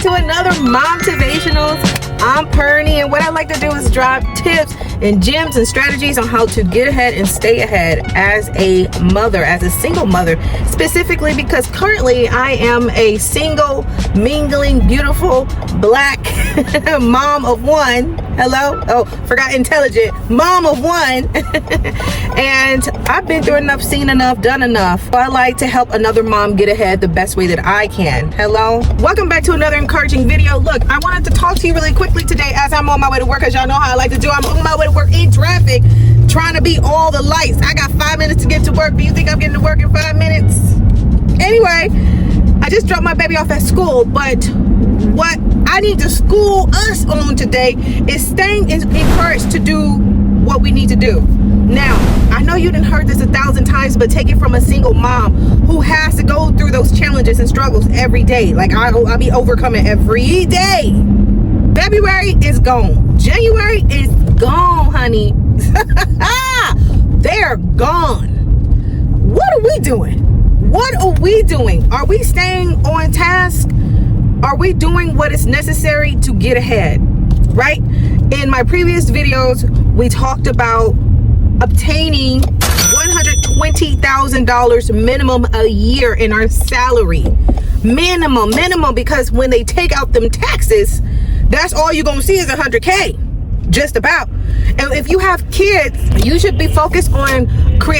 to another MOMTIVATIONALS. I'm Pernie, and what I like to do is drop tips and gems and strategies on how to get ahead and stay ahead as a mother, as a single mother, specifically because currently I am a single, mingling, beautiful, black mom of one. Hello? Oh, forgot intelligent. Mom of one. And I've been through enough, seen enough, done enough. I like to help another mom get ahead the best way that I can. Hello? Welcome back to another encouraging video. Look, I wanted to talk to you really quickly today as I'm on my way to work, as y'all know how I like to do. I'm on my way to work in traffic, trying to beat all the lights. I got 5 minutes to get to work. Do you think I'm getting to work in 5 minutes? Anyway, I just dropped my baby off at school, but what I need to school us on today is staying encouraged to do what we need to do. Now, I know you done heard this 1,000 times, but take it from a single mom who has to go through those challenges and struggles every day. Like I'll be overcoming every day. February is gone. January is gone, honey. They're gone. What are we doing? What are we doing? Are we staying on task? Are we doing what is necessary to get ahead? Right? In my previous videos, we talked about obtaining $120,000 minimum a year in our salary. Minimum, because when they take out them taxes, that's all you're gonna see is 100K, just about. And if you have kids, you should be focused on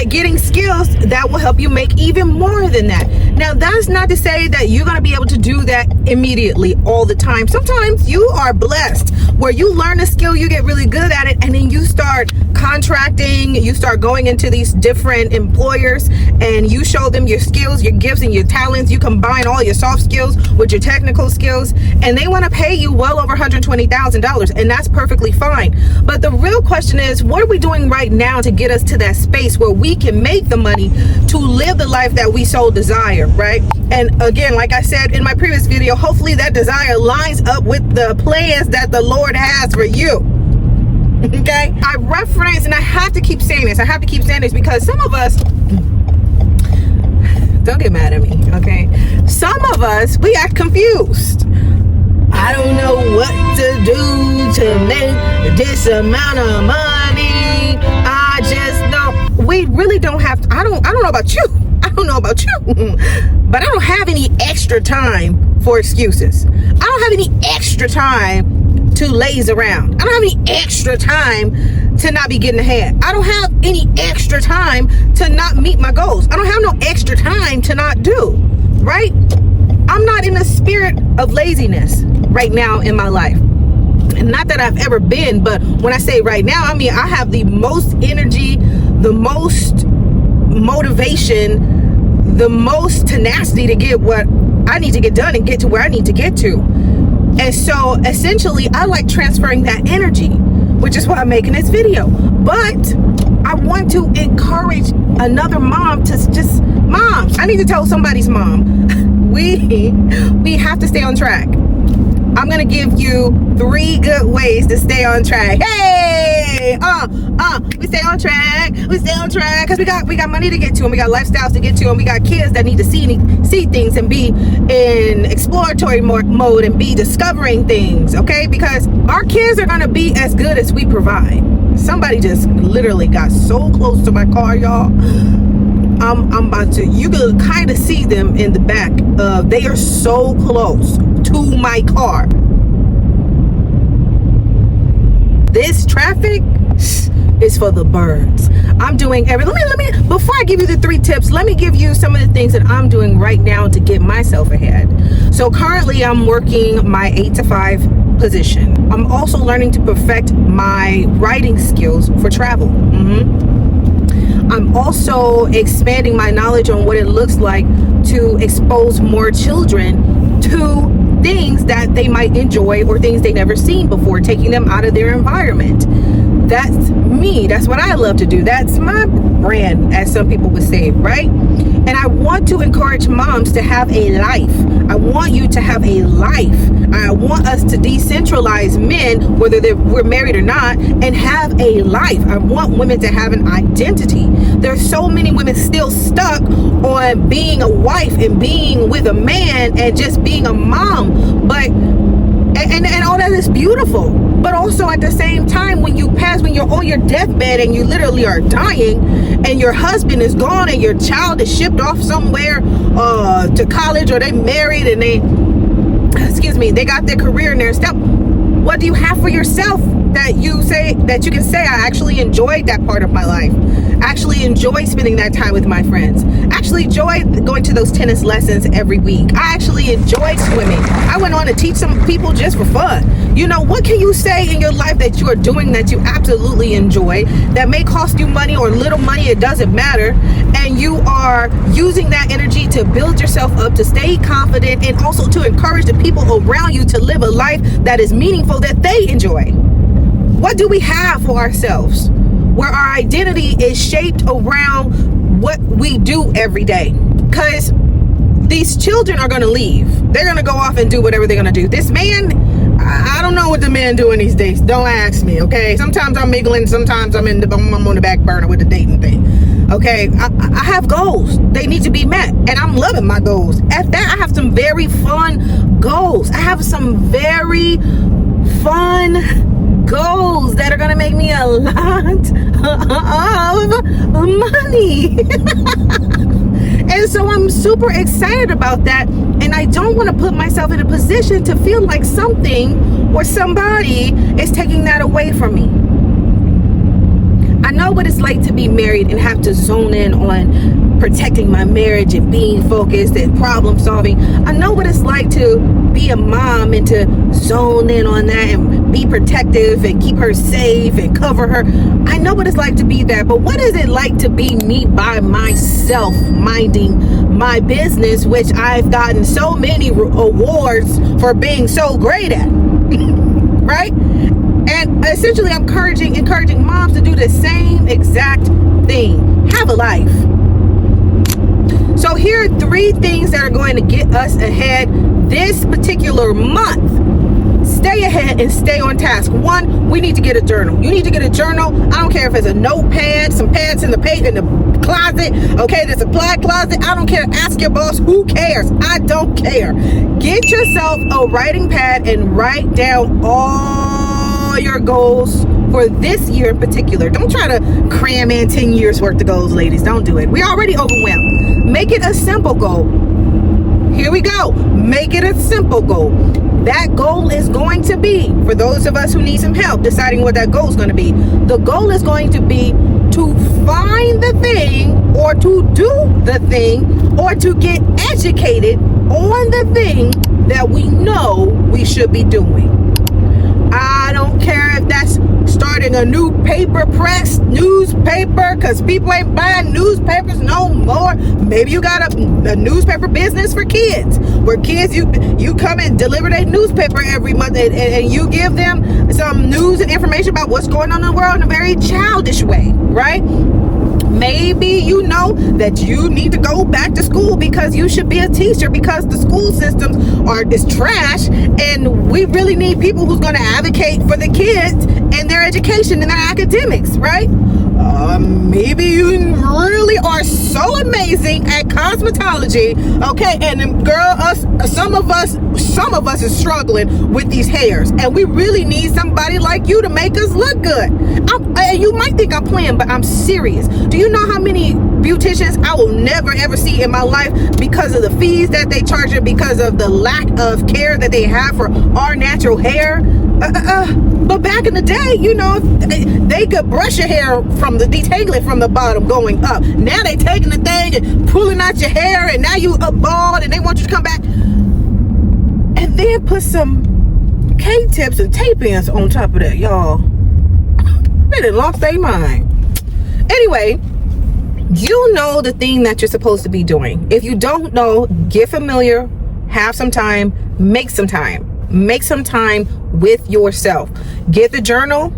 getting skills that will help you make even more than that. Now, that's not to say that you're going to be able to do that immediately all the time. Sometimes you are blessed where you learn a skill, you get really good at it, and then you start contracting, you start going into these different employers, and you show them your skills, your gifts, and your talents. You combine all your soft skills with your technical skills, and they want to pay you well over $120,000, and that's perfectly fine. But the real question is, what are we doing right now to get us to that space where we can make the money to live the life that we so desire, right? And again, like I said in my previous video, hopefully that desire lines up with the plans that the Lord has for you. Okay? I reference, and I have to keep saying this, because some of us, don't get mad at me, okay? Some of us, we act confused. I don't know what to do to make this amount of money. I just know. We really don't have to, I don't know about you. I don't know about you. But I don't have any extra time for excuses. I don't have any extra time to laze around. I don't have any extra time to not be getting ahead. I don't have any extra time to not meet my goals. I don't have no extra time to not do, right? I'm not in the spirit of laziness right now in my life. And not that I've ever been, but when I say right now, I mean I have the most energy, the most motivation, the most tenacity to get what I need to get done and get to where I need to get to. And so essentially I like transferring that energy, which is why I'm making this video. But I want to encourage another mom to just, moms, I need to tell somebody's mom, we have to stay on track. I'm gonna give you 3 good ways to stay on track. Hey, we stay on track. We stay on track because we got money to get to, and we got lifestyles to get to, and we got kids that need to see things and be in exploratory mode and be discovering things. Okay, because our kids are gonna be as good as we provide. Somebody just literally got so close to my car, y'all. I'm about to, you can kind of see them in the back. They are so close to my car. This traffic is for the birds. I'm doing let me before I give you the 3 tips, let me give you some of the things that I'm doing right now to get myself ahead. So currently I'm working my 8 to 5 position. I'm also learning to perfect my writing skills for travel. I'm also expanding my knowledge on what it looks like to expose more children to things that they might enjoy or things they've never seen before, taking them out of their environment. That's me. That's what I love to do. That's my brand, as some people would say, right? And I want to encourage moms to have a life. I want you to have a life. I want us to decentralize men, whether we're married or not, and have a life. I want women to have an identity. There's so many women still stuck on being a wife and being with a man and just being a mom. But And all that is beautiful. But also at the same time, when you pass, when you're on your deathbed and you literally are dying and your husband is gone and your child is shipped off somewhere to college, or they married and they got their career and their stuff, what do you have for yourself that you can say, I actually enjoyed that part of my life, actually enjoy spending that time with my friends, actually enjoy going to those tennis lessons every week, I actually enjoyed swimming, I went on to teach some people just for fun? You know, what can you say in your life that you are doing that you absolutely enjoy, that may cost you money or little money, it doesn't matter, and you are using that energy to build yourself up, to stay confident, and also to encourage the people around you to live a life that is meaningful, that they enjoy? What do we have for ourselves where our identity is shaped around what we do every day? Because these children are going to leave. They're going to go off and do whatever they're going to do. This man, I don't know what the man doing these days. Don't ask me, okay? Sometimes I'm mingling. Sometimes I'm on the back burner with the dating thing. Okay, I have goals. They need to be met. And I'm loving my goals. At that, I have some very fun goals. I have some very fun goals that are going to make me a lot of money. And so I'm super excited about that. And I don't want to put myself in a position to feel like something or somebody is taking that away from me. I know what it's like to be married and have to zone in on protecting my marriage and being focused and problem solving. I know what it's like to be a mom and to zone in on that and be protective and keep her safe and cover her. I know what it's like to be that, but what is it like to be me by myself, minding my business, which I've gotten so many awards for being so great at, right? And essentially I'm encouraging moms to do the same exact thing. Have a life. So here are 3 things that are going to get us ahead this particular month. Stay ahead and stay on task. 1, we need to get a journal. You need to get a journal. I don't care if it's a notepad, some pads in the closet, okay, the supply closet. I don't care. Ask your boss. Who cares? I don't care. Get yourself a writing pad and write down all your goals for this year in particular. Don't try to cram in 10 years worth of goals, ladies. Don't do it. We're already overwhelmed. Make it a simple goal. Here we go. Make it a simple goal. That goal is going to be, for those of us who need some help deciding what that goal is going to be, the goal is going to be to find the thing, or to do the thing, or to get educated on the thing that we know we should be doing. I don't care if that's starting a new paper press, newspaper, because people ain't buying newspapers no more. Maybe you got a newspaper business for kids, where kids, you come and deliver their newspaper every month, and you give them some news and information about what's going on in the world in a very childish way, right? Maybe you know that you need to go back to school because you should be a teacher, because the school systems is trash, and we really need people who's going to advocate for the kids and their education and their academics, right? Maybe you really are so amazing at cosmetology, okay, and girl, some of us is struggling with these hairs, and we really need somebody like you to make us look good. And you might think I'm playing, but I'm serious. Do you know how many beauticians I will never ever see in my life because of the fees that they charge, and because of the lack of care that they have for our natural hair? But back in the day, you know, they could brush your hair from the detangling from the bottom going up. Now they taking the thing and pulling out your hair, and now you up bald, and they want you to come back and then put some K-tips and tape-ins on top of that, y'all. They done lost their mind. Anyway, you know the thing that you're supposed to be doing. If you don't know, get familiar, have some time, make some time. Make some time with yourself. Get the journal,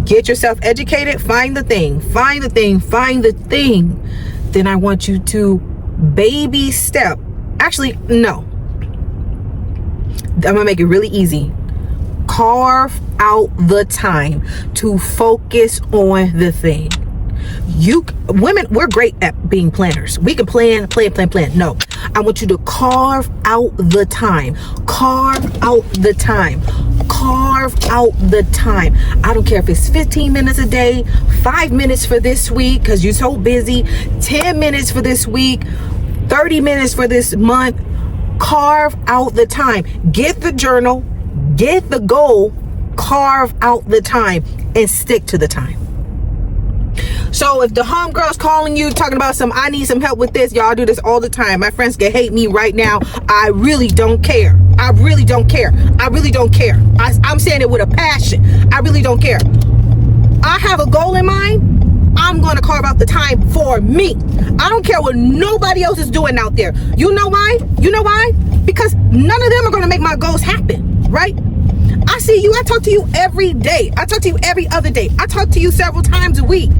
get yourself educated, find the thing. Then I want you to baby step. Actually, no. I'm gonna make it really easy. Carve out the time to focus on the thing. Women, we're great at being planners. We can plan. No, I want you to carve out the time. Carve out the time. Carve out the time. I don't care if it's 15 minutes a day, 5 minutes for this week because you're so busy, 10 minutes for this week, 30 minutes for this month. Carve out the time. Get the journal, get the goal, carve out the time, and stick to the time. So if the homegirl's calling you talking about I need some help with this, y'all do this all the time. My friends can hate me right now. I really don't care. I really don't care. I really don't care. I'm saying it with a passion. I really don't care. I have a goal in mind. I'm going to carve out the time for me. I don't care what nobody else is doing out there. You know why? You know why? Because none of them are going to make my goals happen, right? I see you. I talk to you every day. I talk to you every other day. I talk to you several times a week.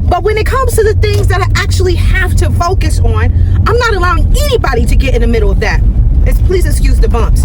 But when it comes to the things that I actually have to focus on, I'm not allowing anybody to get in the middle of that. Please excuse the bumps.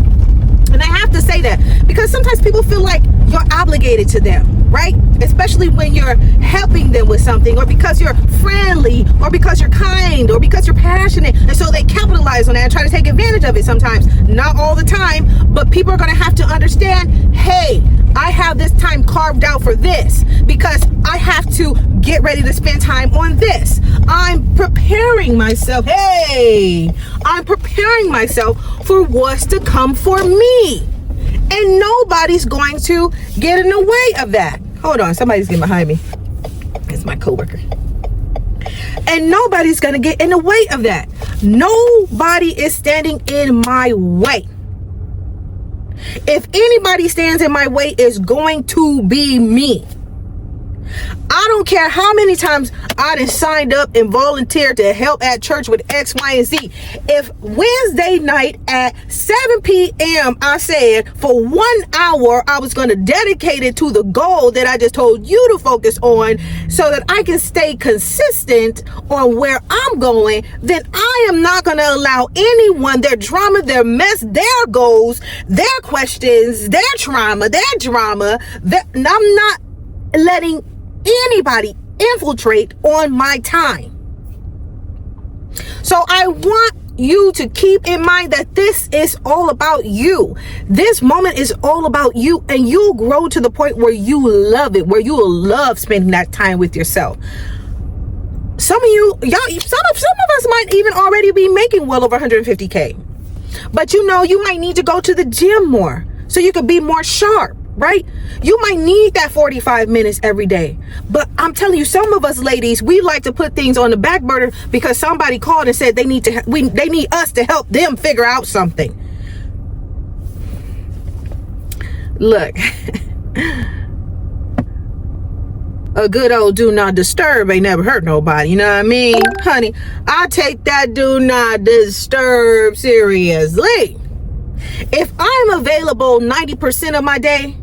And I have to say that because sometimes people feel like you're obligated to them, right? Especially when you're helping them with something, or because you're friendly, or because you're kind, or because you're passionate. And so they capitalize on that and try to take advantage of it sometimes. Not all the time, but people are going to have to understand, hey, I have this time carved out for this because I have to get ready to spend time on this. I'm preparing myself. Hey, I'm preparing myself for what's to come for me. And nobody's going to get in the way of that. Hold on, somebody's getting behind me. It's my coworker. And nobody's going to get in the way of that. Nobody is standing in my way. If anybody stands in my way, it's going to be me. I don't care how many times I done signed up and volunteered to help at church with X, Y, and Z. If Wednesday night at 7 p.m. I said for 1 hour I was going to dedicate it to the goal that I just told you to focus on so that I can stay consistent on where I'm going, then I am not going to allow anyone, their drama, their mess, their goals, their questions, their trauma, their drama, I'm not letting anybody infiltrate on my time. So I want you to keep in mind that this is all about you. This moment is all about you, and you'll grow to the point where you love it, where you will love spending that time with yourself. Some of you, some of us might even already be making well over 150K. But you might need to go to the gym more so you can be more sharp. Right? You might need that 45 minutes every day. But I'm telling you, some of us ladies, we like to put things on the back burner because somebody called and said they need us to help them figure out something. Look, a good old do not disturb ain't never hurt nobody. You know what I mean? Honey, I take that do not disturb seriously. If I'm available 90% of my day,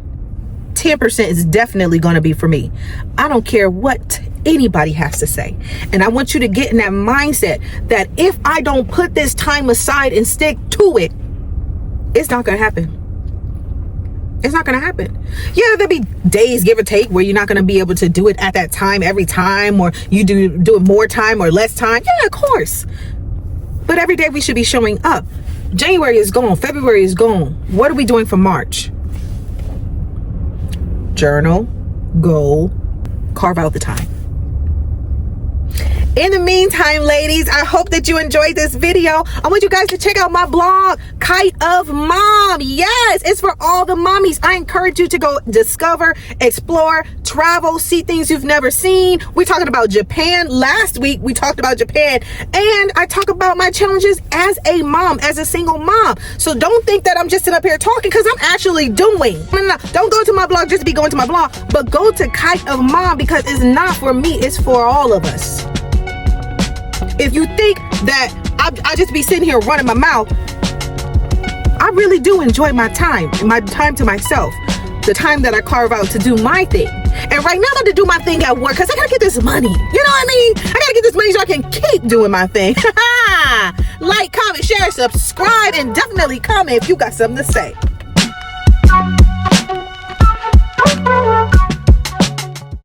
10% is definitely going to be for me. I don't care what anybody has to say. And I want you to get in that mindset that if I don't put this time aside and stick to it, it's not going to happen. It's not going to happen. Yeah, there'll be days, give or take, where you're not going to be able to do it at that time every time, or you do it more time or less time. Yeah, of course. But every day we should be showing up. January is gone. February is gone. What are we doing for March? Journal, goal, carve out the time. In the meantime, ladies, I hope that you enjoyed this video. I want you guys to check out my blog, Kite of Mom. Yes, it's for all the mommies. I encourage you to go discover, explore, travel, see things you've never seen. We're talking about Japan. Last week, we talked about Japan. And I talk about my challenges as a mom, as a single mom. So don't think that I'm just sitting up here talking, because I'm actually doing. No. Don't go to my blog just to be going to my blog, but go to Kite of Mom, because it's not for me. It's for all of us. If you think that I just be sitting here running my mouth, I really do enjoy my time to myself, the time that I carve out to do my thing. And right now I'm about to do my thing at work, because I gotta get this money. You know what I mean? I gotta get this money so I can keep doing my thing. Like, comment, share, subscribe, and definitely comment if you got something to say.